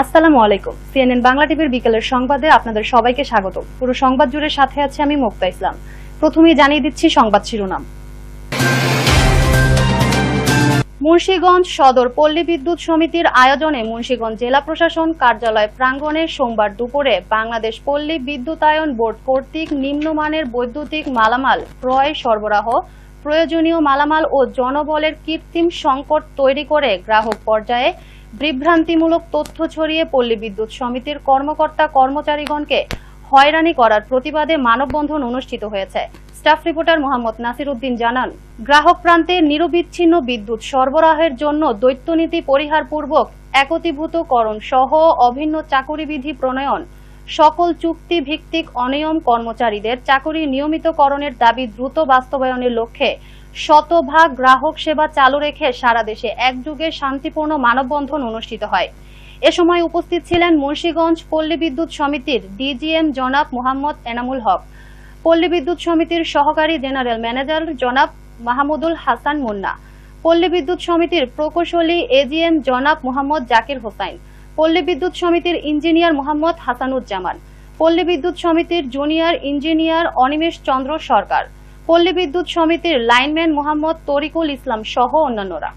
আসসালামু আলাইকুম। সিএনএন বাংলা টিভির বিকেলের সংবাদে আপনাদের সবাইকে স্বাগত। পুরো সংবাদ জুড়ে সাথে আছি আমি মুক্তা ইসলাম। প্রথমেই জানিয়ে দিচ্ছি সংবাদ শিরোনাম। মুন্সিগঞ্জ সদর পল্লী বিদ্যুৎ সমিতির আয়োজনে মুন্সিগঞ্জ জেলা প্রশাসন কার্যালয় প্রাঙ্গণে সোমবার দুপুরে বাংলাদেশ পল্লী বিদ্যুতায়ন বোর্ড কর্তৃক নিম্নমানের বৈদ্যুতিক মালামাল ক্রয় সরবরাহ, প্রয়োজনীয় মালামাল ও জনবলের কৃত্রিম সংকট তৈরি করে গ্রাহক পর্যায়ে বিভ্রান্তিমূলক তথ্য ছড়িয়ে পল্লী বিদ্যুৎ সমিতির কর্মকর্তা কর্মচারীগণকে হয়রানি করার প্রতিবাদে মানববন্ধন অনুষ্ঠিত হয়েছে। স্টাফ রিপোর্টার মোহাম্মদ নাসির উদ্দিন জানান, গ্রাহক প্রান্তে নিরবিচ্ছিন্ন বিদ্যুৎ সরবরাহের জন্য দ্বৈতনীতি পরিহারপূর্বক একীভূতকরণ সহ অভিন্ন চাকুরি বিধি প্রণয়ন, সকল চুক্তি ভিত্তিক অনিয়ম কর্মচারীদের চাকুরি নিয়মিতকরণের দাবি দ্রুত বাস্তবায়নের লক্ষ্যে শতভাগ গ্রাহক সেবা চালু রেখে সারা দেশে একযুগে শান্তিপূর্ণ মানববন্ধন অনুষ্ঠিত হয়। এ সময় উপস্থিত ছিলেন মুন্সিগঞ্জ পল্লী বিদ্যুৎ সমিতির ডিজিএম জনাব মোহাম্মদ এনামুল হক, পল্লী বিদ্যুৎ সমিতির সহকারী জেনারেল ম্যানেজার জনাব মাহমুদুল হাসান মুন্না, পল্লী বিদ্যুৎ সমিতির প্রকৌশলী এজিএম জনাব মোহাম্মদ জাকির হোসাইন, পল্লী বিদ্যুৎ সমিতির ইঞ্জিনিয়ার মোহাম্মদ হাসানুজ্জামান, পল্লী বিদ্যুৎ সমিতির জুনিয়র ইঞ্জিনিয়ার অনিমেষ চন্দ্র সরকার, পল্লী বিদ্যুৎ সমিতির লাইনম্যান মোহাম্মদ তরিকুল ইসলাম সহ অন্যান্যরা।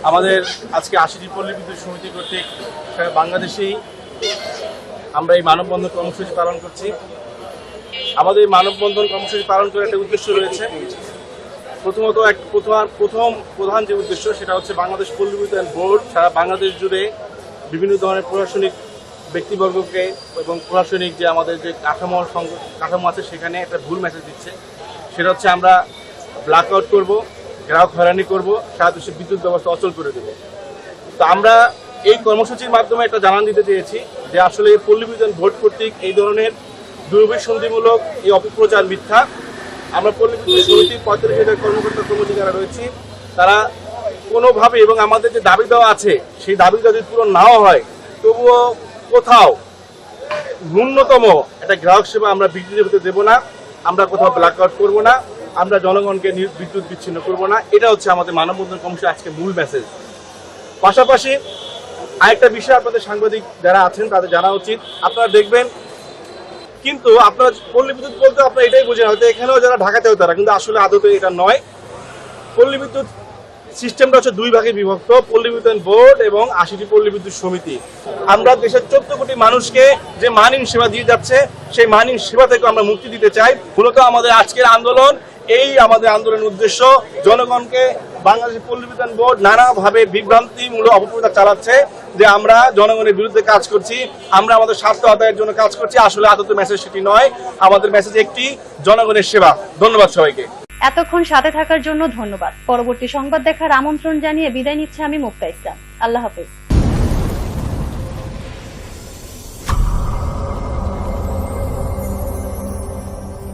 আমাদের আজকে ৮০টি পল্লী বিদ্যুৎ সমিতি কর্তৃক সারা বাংলাদেশেই আমরা এই মানববন্ধন কর্মসূচি পালন করছি। আমাদের মানববন্ধন কর্মসূচি পালন করার একটা উদ্দেশ্য রয়েছে। প্রথম প্রধান যে উদ্দেশ্য সেটা হচ্ছে বাংলাদেশ পল্লী বিদ্যুৎ বোর্ড সারা বাংলাদেশ জুড়ে বিভিন্ন ধরনের প্রশাসনিক ব্যক্তিবর্গকে এবং প্রশাসনিক যে আমাদের যে কাঠামো আছে সেখানে একটা ভুল মেসেজ দিচ্ছে। সেটা হচ্ছে আমরা ব্ল্যাক আউট করবো, গ্রাহক হয়রানি করবো, সারা দেশে বিদ্যুৎ ব্যবস্থা অচল করে দেবো। তো আমরা এই কর্মসূচির মাধ্যমে একটা জানান দিতে চেয়েছি যে আসলে পল্লী বিদ্যুৎ বোর্ড কর্তৃক এই ধরনের দুরভিসন্ধিমূলক এই অপপ্রচার মিথ্যা। আমরা পল্লী বিদ্যুৎ সমিতির ৩৫,০০০ কর্মকর্তা কর্মচারীরা রয়েছি, তারা কোনোভাবে এবং আমাদের যে দাবি দেওয়া আছে সেই দাবি যদি পূরণ নাও হয় তবুও কোথাও ন্যূনতম একটা গ্রাহক সেবা আমরা বিদ্যুৎ হতে দেবো না, আমরা কোথাও ব্ল্যাক আউট করবো না, আমরা জনগণকে বিদ্যুৎ বিচ্ছিন্ন করবো না। এটা হচ্ছে আমাদের মানববন্ধন কর্মসূচি আজকে মূল মেসেজ। পাশাপাশি আরেকটা বিষয় আপনাদের সাংবাদিক যারা আছেন তাদের জানা উচিত, আপনারা দেখবেন কিন্তু আপনারা পল্লী বিদ্যুৎ বলতে আপনারা এটাই বোঝেন, হয়তো এখানেও যারা ঢাকাতেও তারা, কিন্তু আসলে আদতে এটা নয়। পল্লী বিদ্যুৎ সিস্টেমটা হচ্ছে দুই ভাগে বিভক্ত, পল্লী বিদ্যুৎ বোর্ড এবং ৮০টি পল্লী বিদ্যুৎ সমিতি। আমরা দেশের ১৪ কোটি মানুষকে যে মানহীন সেবা দিয়ে যাচ্ছে সেই মানহীন সেবা থেকে আমরা মুক্তি দিতে চাই। মূলত আমাদের আজকের আন্দোলন, এই আমাদের আন্দোলনের উদ্দেশ্য জনগণকে বাংলাদেশের পল্লী বিদ্যুৎ বোর্ড নানাভাবে বিভ্রান্তিমূলক অপপ্রচার চালাচ্ছে যে আমরা জনগণের বিরুদ্ধে কাজ করছি, আমরা আমাদের স্বার্থ আদায়ের জন্য কাজ করছি। আসলে আদতে মেসেজ সেটি নয়, আমাদের মেসেজ একটি, জনগণের সেবা। ধন্যবাদ সবাইকে। এতক্ষণ সাথে থাকার জন্য ধন্যবাদ। পরবর্তী সংবাদ দেখার আমন্ত্রণ জানিয়ে বিদায় নিচ্ছে আমি মুক্তা ইসলাম। আল্লাহ হাফেজ।